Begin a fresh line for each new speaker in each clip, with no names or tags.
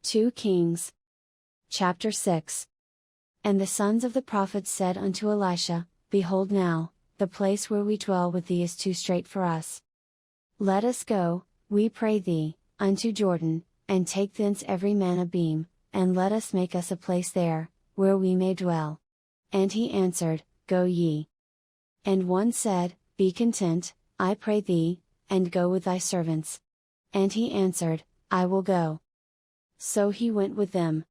2 Kings. Chapter 6. And the sons of the prophets said unto Elisha, Behold now, the place where we dwell with thee is too strait for us. Let us go, we pray thee, unto Jordan, and take thence every man a beam, and let us make us a place there, where we may dwell. And he answered, Go ye. And one said, Be content, I pray thee, and go with thy servants. And he answered, I will go. So he went with them.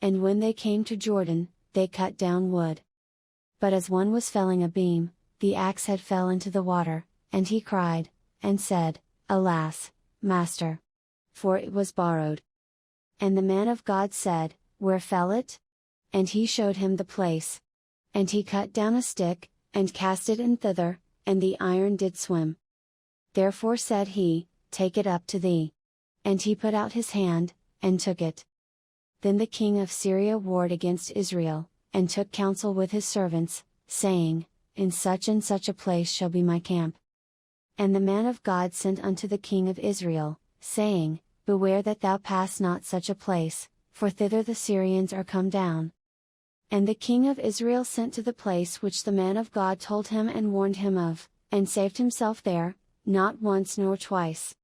And when they came to Jordan, they cut down wood. But as one was felling a beam, the axe head fell into the water, and he cried, and said, Alas, master! For it was borrowed. And the man of God said, Where fell it? And he showed him the place. And he cut down a stick, and cast it in thither, and the iron did swim. Therefore said he, Take it up to thee. And he put out his hand, and took it. Then the king of Syria warred against Israel, and took counsel with his servants, saying, In such and such a place shall be my camp. And the man of God sent unto the king of Israel, saying, Beware that thou pass not such a place, for thither the Syrians are come down. And the king of Israel sent to the place which the man of God told him and warned him of, and saved himself there, not once nor twice.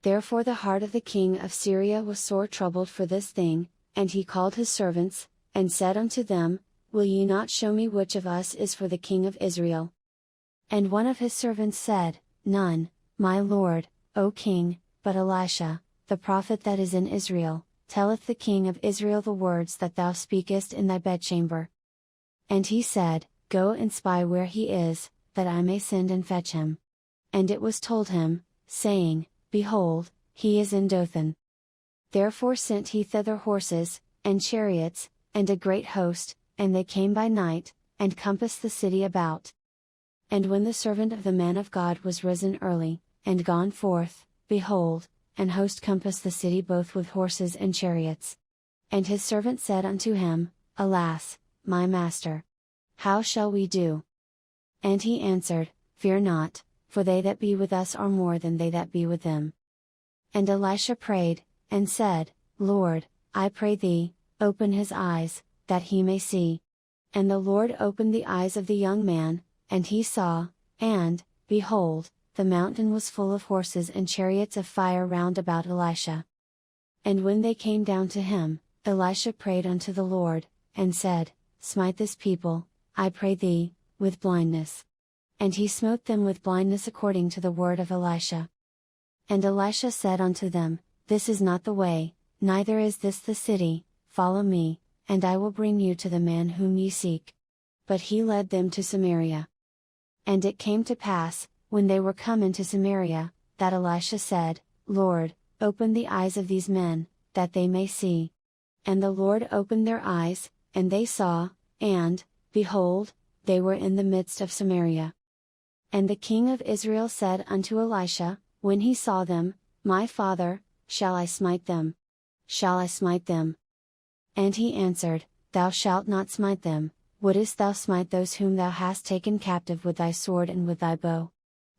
Therefore the heart of the king of Syria was sore troubled for this thing, and he called his servants, and said unto them, Will ye not show me which of us is for the king of Israel? And one of his servants said, None, my lord, O king, but Elisha, the prophet that is in Israel, telleth the king of Israel the words that thou speakest in thy bedchamber. And he said, Go and spy where he is, that I may send and fetch him. And it was told him, saying, Behold, he is in Dothan. Therefore sent he thither horses, and chariots, and a great host, and they came by night, and compassed the city about. And when the servant of the man of God was risen early, and gone forth, behold, an host compassed the city both with horses and chariots. And his servant said unto him, Alas, my master! How shall we do? And he answered, Fear not, for they that be with us are more than they that be with them. And Elisha prayed, and said, Lord, I pray thee, open his eyes, that he may see. And the Lord opened the eyes of the young man, and he saw, and, behold, the mountain was full of horses and chariots of fire round about Elisha. And when they came down to him, Elisha prayed unto the Lord, and said, Smite this people, I pray thee, with blindness. And he smote them with blindness according to the word of Elisha. And Elisha said unto them, This is not the way, neither is this the city, follow me, and I will bring you to the man whom ye seek. But he led them to Samaria. And it came to pass, when they were come into Samaria, that Elisha said, Lord, open the eyes of these men, that they may see. And the Lord opened their eyes, and they saw, and, behold, they were in the midst of Samaria. And the king of Israel said unto Elisha, when he saw them, My father, shall I smite them? Shall I smite them? And he answered, Thou shalt not smite them. Wouldest thou smite those whom thou hast taken captive with thy sword and with thy bow?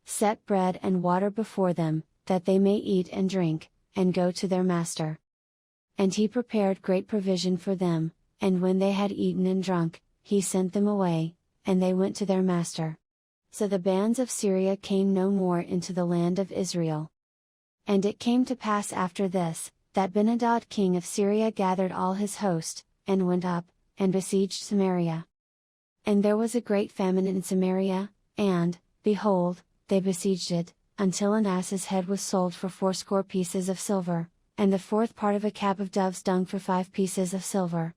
Set bread and water before them, that they may eat and drink, and go to their master. And he prepared great provision for them, and when they had eaten and drunk, he sent them away, and they went to their master. So the bands of Syria came no more into the land of Israel. And it came to pass after this, that Benhadad king of Syria gathered all his host, and went up, and besieged Samaria. And there was a great famine in Samaria, and, behold, they besieged it, until an ass's head was sold for 80 pieces of silver, and the 4th part of a cap of dove's dung for 5 pieces of silver.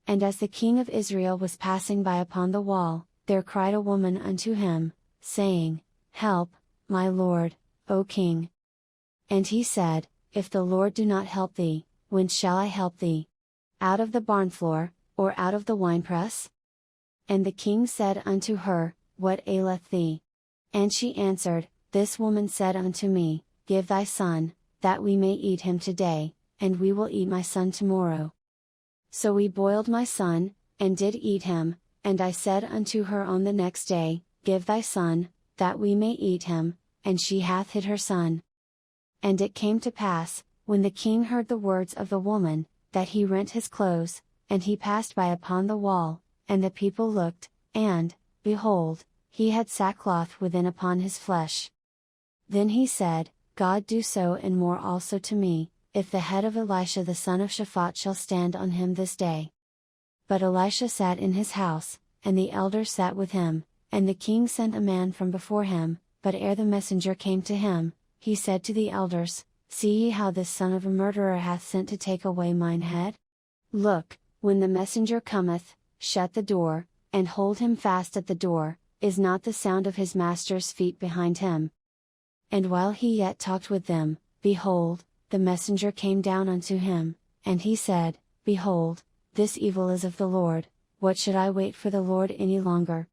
And as the king of Israel was passing by upon the wall, there cried a woman unto him, saying, Help, my lord, O king. And he said, If the Lord do not help thee, whence shall I help thee? Out of the barn floor, or out of the winepress? And the king said unto her, What aileth thee? And she answered, This woman said unto me, Give thy son, that we may eat him today, and we will eat my son tomorrow. So we boiled my son, and did eat him, and I said unto her on the next day, Give thy son, that we may eat him, and she hath hid her son. And it came to pass, when the king heard the words of the woman, that he rent his clothes, and he passed by upon the wall, and the people looked, and, behold, he had sackcloth within upon his flesh. Then he said, God do so and more also to me, if the head of Elisha the son of Shaphat shall stand on him this day. But Elisha sat in his house, and the elders sat with him, and the king sent a man from before him, but ere the messenger came to him, he said to the elders, See ye how this son of a murderer hath sent to take away mine head? Look, when the messenger cometh, shut the door, and hold him fast at the door, is not the sound of his master's feet behind him? And while he yet talked with them, behold, the messenger came down unto him, and he said, Behold, this evil is of the Lord, what should I wait for the Lord any longer?